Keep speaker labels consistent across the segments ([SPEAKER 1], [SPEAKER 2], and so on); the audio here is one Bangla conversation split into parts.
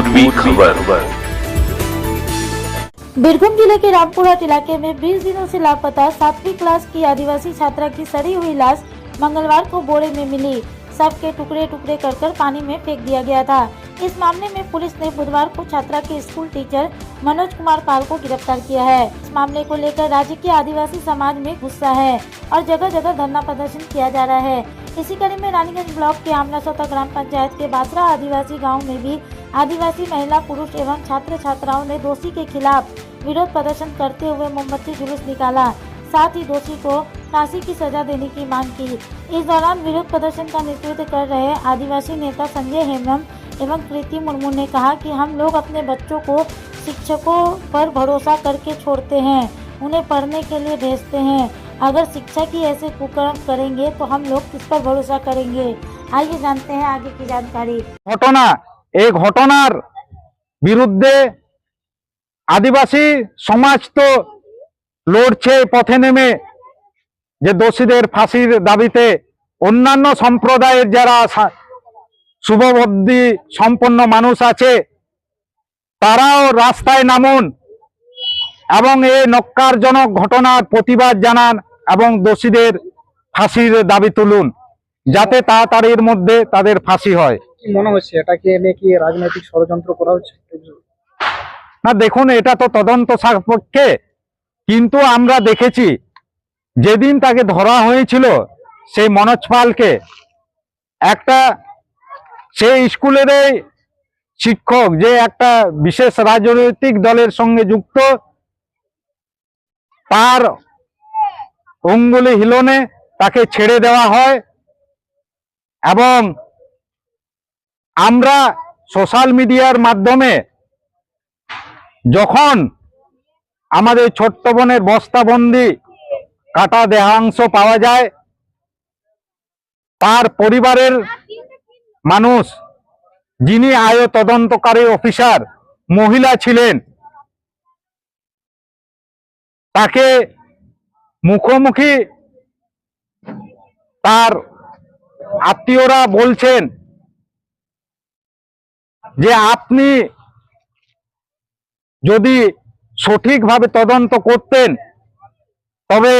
[SPEAKER 1] पूर्वी खबर।
[SPEAKER 2] बीरभूम जिले के रामपुरहाट इलाके में 20 दिनों से लापता 7वीं क्लास की आदिवासी छात्रा की सड़ी हुई लाश मंगलवार को बोरे में मिली। शव के टुकड़े टुकड़े कर पानी में फेंक दिया गया था। इस मामले में पुलिस ने बुधवार को छात्रा के स्कूल टीचर मनोज कुमार पाल को गिरफ्तार किया है। इस मामले को लेकर राज्य के आदिवासी समाज में गुस्सा है और जगह जगह धरना प्रदर्शन किया जा रहा है। इसी कड़ी में रानीगंज ब्लॉक के आमलासोता ग्राम पंचायत के बासरा आदिवासी गाँव में भी आदिवासी महिला, पुरुष एवं छात्र छात्राओं ने दोषी के खिलाफ विरोध प्रदर्शन करते हुए मोमबत्ती जुलूस निकाला। साथ ही दोषी को फांसी की सजा देने की मांग की। इस दौरान विरोध प्रदर्शन का नेतृत्व कर रहे आदिवासी नेता संजय हेम्ब्रम एवं कृति मुर्मू ने कहा कि हम लोग अपने बच्चों को शिक्षकों पर भरोसा करके छोड़ते हैं, उन्हें पढ़ने के लिए भेजते हैं। अगर शिक्षा की ऐसे कुकर्म करेंगे तो हम लोग किस पर भरोसा करेंगे। आइए जानते हैं आगे की जानकारी।
[SPEAKER 3] घटना এই ঘটনার বিরুদ্ধে আদিবাসী সমাজ তো লড়ছে পথে নেমে, যে দোষীদের ফাঁসির দাবিতে অন্যান্য সম্প্রদায়ের যারা শুভবুদ্ধি সম্পন্ন মানুষ আছে তারাও রাস্তায় নামুন এবং এই নক্কারজনক ঘটনার প্রতিবাদ জানান এবং দোষীদের ফাঁসির দাবি তুলুন, যাতে তাড়াতাড়ির মধ্যে তাদের ফাঁসি হয়।
[SPEAKER 4] কি মনে হচ্ছে এটাকে নিয়ে কি রাজনৈতিক ষড়যন্ত্র করা হচ্ছে?
[SPEAKER 3] না, দেখুন, এটা তো তদন্ত সাপেক্ষে, কিন্তু আমরা দেখেছি যেদিন তাকে ধরা হয়েছিল সেই মনোজ পালকে, একটা সেই স্কুলের শিক্ষক যে একটা বিশেষ রাজনৈতিক দলের সঙ্গে যুক্ত, তার অঙ্গুলি হিলনে তাকে ছেড়ে দেওয়া হয় এবং আমরা সোশ্যাল মিডিয়ার মাধ্যমে যখন আমাদের ছোট্ট বোনের বস্তাবন্দি কাটা দেহাংশ পাওয়া যায়, তার পরিবারের মানুষ, যিনি আয় তদন্তকারী অফিসার মহিলা ছিলেন, তাকে মুখোমুখি তার আত্মীয়রা বলছেন যে আপনি যদি সঠিকভাবে তদন্ত করতেন তবে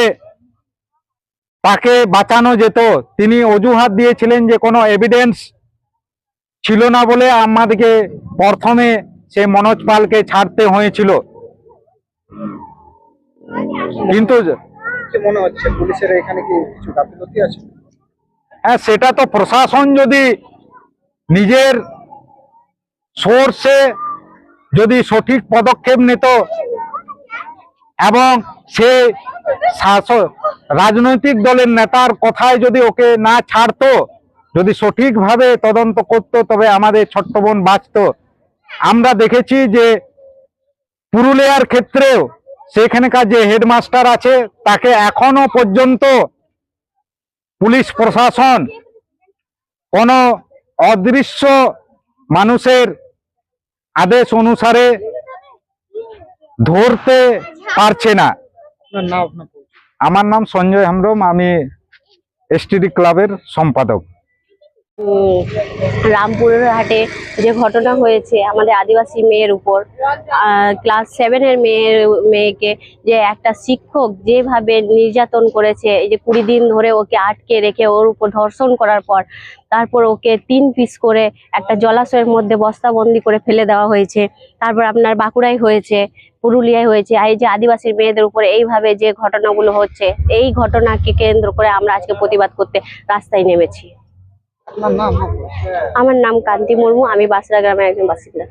[SPEAKER 3] তাকে বাঁচানো যেত। তিনি অজুহাত দিয়েছিলেন যে কোনো এভিডেন্স ছিল না বলে আমাদেরকে প্রথমে সে মনোজ পালকে ছাড়তে হয়েছিল। কিন্তু
[SPEAKER 4] কি মনে হচ্ছে পুলিশের এখানে কি কিছু গাফিলতি আছে?
[SPEAKER 3] হ্যাঁ, সেটা তো প্রশাসন যদি নিজের সোর্সে যদি সঠিক পদক্ষেপ নিত এবং সে রাজনৈতিক দলের নেতার কথায় যদি ওকে না ছাড়তো, যদি সঠিকভাবে তদন্ত করত, তবে আমাদের ছোট্ট বোন বাঁচত। আমরা দেখেছি যে পুরুলিয়ার ক্ষেত্রেও সেখানকার যে হেডমাস্টার আছে তাকে এখনো পর্যন্ত পুলিশ প্রশাসন কোনো অদৃশ্য মানুষের আদেশ অনুসারে ধরতে পারছে না। আমার নাম সঞ্জয় হেমব্রম, আমি এসটিডি ক্লাবের সম্পাদক।
[SPEAKER 5] রামপুরহাটে যে ঘটনা হয়েছে আমাদের আদিবাসী মেয়ের উপর, ক্লাস 7-এর মেয়েকে যে একটা শিক্ষক যেভাবে নির্যাতন করেছে, এই যে 20 দিন ধরে ওকে আটকে রেখে ওর উপর ধর্ষণ করার পর তারপর ওকে 3 পিস করে একটা জলাশয়ের মধ্যে বস্তাবন্দি করে ফেলে দেওয়া হয়েছে। তারপর আপনার বাঁকুড়ায় হয়েছে, পুরুলিয়ায় হয়েছে। এই যে আদিবাসী মেয়েদের উপরে এইভাবে যে ঘটনাগুলো হচ্ছে, এই ঘটনাকে কেন্দ্র করে আমরা আজকে প্রতিবাদ করতে রাস্তায় নেমেছি। আমার নাম কান্তি মুর্মু, আমি বাসরা গ্রামের একজন বাসিন্দা।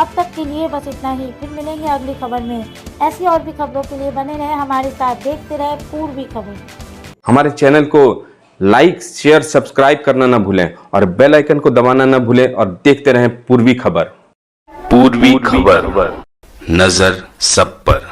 [SPEAKER 2] अब तक के लिए बस इतना ही, फिर मिलेंगे अगली खबर में। ऐसी और भी खबरों के लिए बने रहे हमारे साथ, देखते रहे पूर्वी खबर।
[SPEAKER 1] हमारे चैनल को लाइक, शेयर, सब्सक्राइब करना ना भूलें और बेल आइकन को दबाना ना भूलें और देखते रहें पूर्वी खबर। पूर्वी खबर, नजर सब पर।